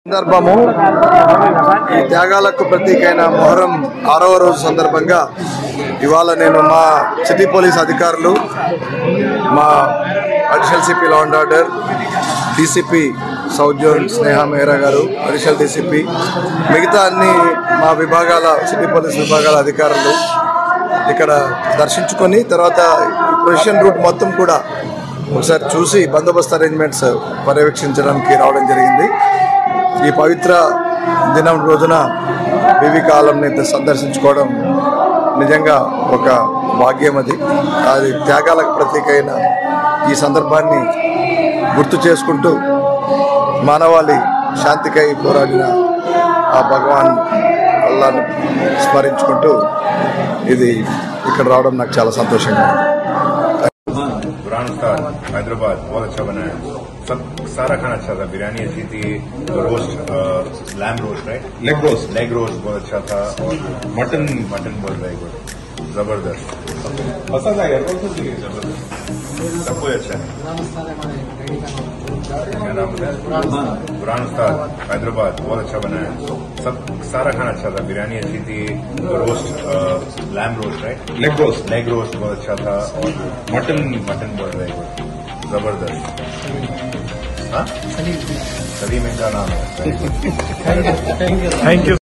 సందర్భము ఈ త్యాగాలకు ప్రతీకైన మొహరం 6వ రోజు సందర్భంగా ఇవాళ నేను మా సిటీ పోలీస్ అధికారులు, మా additional CP law and order, DCP south zone Sneha Mehra గారు, అడిషనల్ డీసీపీ, మిగతా అన్ని మా విభాగాల సిటీ పోలీస్ విభాగాల అధికారులు ఇక్కడ దర్శించుకొని తర్వాత ప్రొసెషన్ రూట్ మొత్తం కూడా ఒకసారి చూసి బందోబస్తు అరేంజ్మెంట్స్ పర్యవేక్షించడానికి రావడం జరిగింది. ఈ పవిత్ర దినం రోజున బీబీ కా ఆలంని సందర్శించుకోవడం నిజంగా ఒక భాగ్యం. అది త్యాగాలకు ప్రతీకైన ఈ సందర్భాన్ని గుర్తు చేసుకుంటూ మానవాళి శాంతికై పోరాడిన ఆ భగవాన్ అల్లాహ్ని స్మరించుకుంటూ ఇది ఇక్కడ రావడం నాకు చాలా సంతోషంగా ఉంది. हैदराबाद बहुत अच्छा बना है, सब सारा खाना अच्छा था। बिरयानी अच्छी थी, roast lamb roast right, leg roast बहुत अच्छा था, और मटन बहुत वेरी गुड, जबरदस्त पसंद आ गया, सब कुछ अच्छा है। क्या नाम है? बुरहान उस्ताद हैदराबाद बहुत अच्छा बना है, सब सारा खाना अच्छा था। बिरयानी अच्छी थी, roast lamb roast right, leg roast बहुत अच्छा था, और मटन बहुत वेरी गुड, जबरदस्त। हाँ, सलीम इनका नाम है। Thank you.